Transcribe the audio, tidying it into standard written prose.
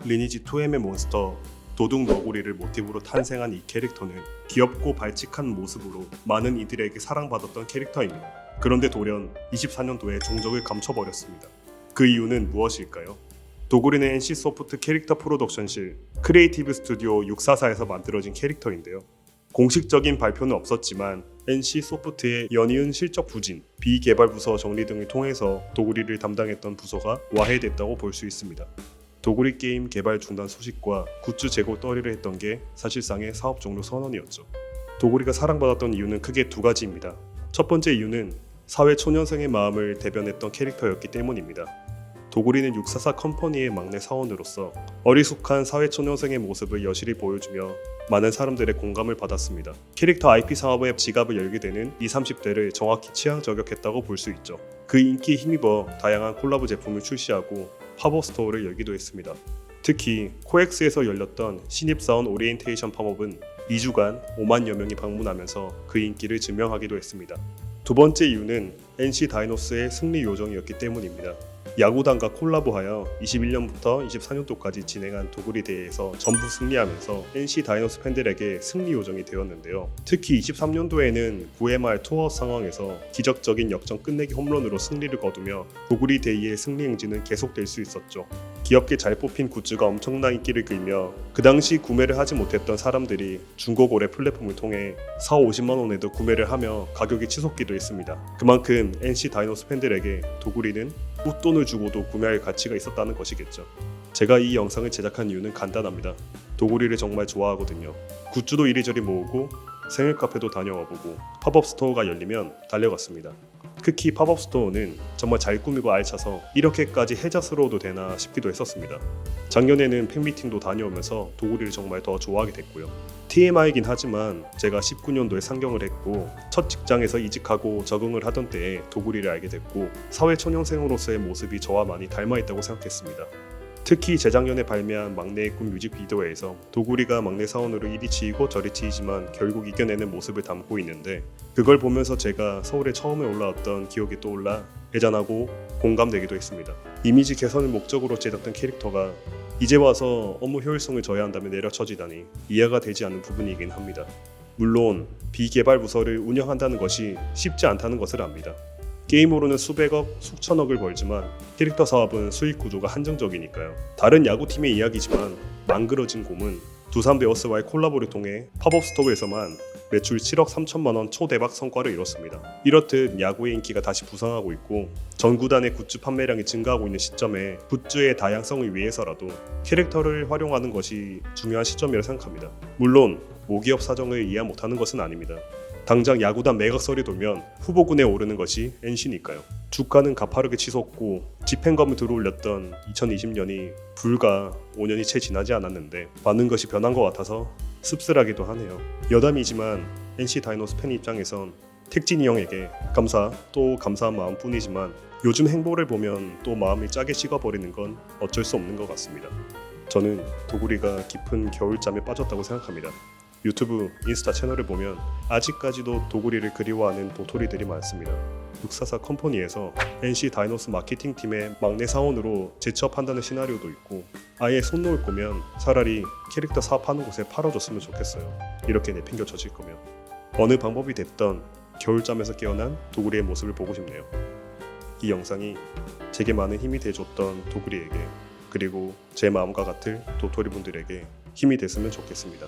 리니지 2M의 몬스터 도둑 너구리를 모티브로 탄생한 이 캐릭터는 귀엽고 발칙한 모습으로 많은 이들에게 사랑받았던 캐릭터입니다. 그런데 돌연 24년도에 종적을 감춰버렸습니다. 그 이유는 무엇일까요? 도구리는 NC소프트 캐릭터 프로덕션실 크리에이티브 스튜디오 644에서 만들어진 캐릭터인데요. 공식적인 발표는 없었지만 NC소프트의 연이은 실적 부진, 비개발 부서 정리 등을 통해서 도구리를 담당했던 부서가 와해됐다고 볼 수 있습니다. 도구리 게임 개발 중단 소식과 굿즈 재고 떨이를 했던 게 사실상의 사업 종료 선언이었죠. 도구리가 사랑받았던 이유는 크게 두 가지입니다. 첫 번째 이유는 사회 초년생의 마음을 대변했던 캐릭터였기 때문입니다. 도구리는 644 컴퍼니의 막내 사원으로서 어리숙한 사회 초년생의 모습을 여실히 보여주며 많은 사람들의 공감을 받았습니다. 캐릭터 IP 사업에 지갑을 열게 되는 20, 30대를 정확히 취향 저격했다고 볼 수 있죠. 그 인기에 힘입어 다양한 콜라보 제품을 출시하고 팝업 스토어를 열기도 했습니다. 특히 코엑스에서 열렸던 신입사원 오리엔테이션 팝업은 2주간 5만여 명이 방문하면서 그 인기를 증명하기도 했습니다. 두 번째 이유는 NC 다이노스의 승리 요정이었기 때문입니다. 야구단과 콜라보하여 21년부터 24년도까지 진행한 도구리 대회에서 전부 승리하면서 NC 다이노스 팬들에게 승리 요정이 되었는데요. 특히 23년도에는 9회 말 투어 상황에서 기적적인 역전 끝내기 홈런으로 승리를 거두며 도구리 대회의 승리 행진은 계속될 수 있었죠. 귀엽게 잘 뽑힌 굿즈가 엄청난 인기를 끌며 그 당시 구매를 하지 못했던 사람들이 중고거래 플랫폼을 통해 4, 50만 원에도 구매를 하며 가격이 치솟기도 했습니다. 그만큼 NC 다이노스 팬들에게 도구리는 웃돈을 주고도 구매할 가치가 있었다는 것이겠죠. 제가 이 영상을 제작한 이유는 간단합니다. 도구리를 정말 좋아하거든요. 굿즈도 이리저리 모으고 생일 카페도 다녀와보고 팝업 스토어가 열리면 달려갔습니다. 특히 팝업 스토어는 정말 잘 꾸미고 알차서 이렇게까지 혜자스러워도 되나 싶기도 했었습니다. 작년에는 팬미팅도 다녀오면서 도구리를 정말 더 좋아하게 됐고요. TMI이긴 하지만 제가 19년도에 상경을 했고 첫 직장에서 이직하고 적응을 하던 때에 도구리를 알게 됐고 사회 초년생으로서의 모습이 저와 많이 닮아있다고 생각했습니다. 특히 재작년에 발매한 막내의 꿈 뮤직비디오에서 도구리가 막내 사원으로 이리 치이고 저리 치이지만 결국 이겨내는 모습을 담고 있는데 그걸 보면서 제가 서울에 처음에 올라왔던 기억이 떠올라 애잔하고 공감되기도 했습니다. 이미지 개선을 목적으로 제작된 캐릭터가 이제 와서 업무 효율성을 저해한다며 내려쳐지다니 이해가 되지 않는 부분이긴 합니다. 물론 비개발 부서를 운영한다는 것이 쉽지 않다는 것을 압니다. 게임으로는 수백억, 수천억을 벌지만 캐릭터 사업은 수익 구조가 한정적이니까요. 다른 야구팀의 이야기지만 망그러진 곰은 두산 베어스와의 콜라보를 통해 팝업 스토어에서만 매출 7억 3천만 원 초대박 성과를 이뤘습니다. 이렇듯 야구의 인기가 다시 부상하고 있고 전 구단의 굿즈 판매량이 증가하고 있는 시점에 굿즈의 다양성을 위해서라도 캐릭터를 활용하는 것이 중요한 시점이라 생각합니다. 물론 모기업 사정을 이해 못하는 것은 아닙니다. 당장 야구단 매각설이 돌면 후보군에 오르는 것이 NC니까요. 주가는 가파르게 치솟고 집행검을 들어올렸던 2020년이 불과 5년이 채 지나지 않았는데 많은 것이 변한 것 같아서 씁쓸하기도 하네요. 여담이지만 NC 다이노스 팬 입장에선 택진이 형에게 감사 또 감사한 마음뿐이지만 요즘 행보를 보면 또 마음이 짜게 식어버리는 건 어쩔 수 없는 것 같습니다. 저는 도구리가 깊은 겨울잠에 빠졌다고 생각합니다. 유튜브, 인스타 채널을 보면 아직까지도 도구리를 그리워하는 도토리들이 많습니다. 644 컴퍼니에서 NC 다이노스 마케팅 팀의 막내 사원으로 재취업한다는 시나리오도 있고 아예 손 놓을 거면 차라리 캐릭터 사업하는 곳에 팔아줬으면 좋겠어요. 이렇게 내팽겨쳐질 거면. 어느 방법이 됐던 겨울잠에서 깨어난 도구리의 모습을 보고 싶네요. 이 영상이 제게 많은 힘이 돼줬던 도구리에게 그리고 제 마음과 같을 도토리분들에게 힘이 됐으면 좋겠습니다.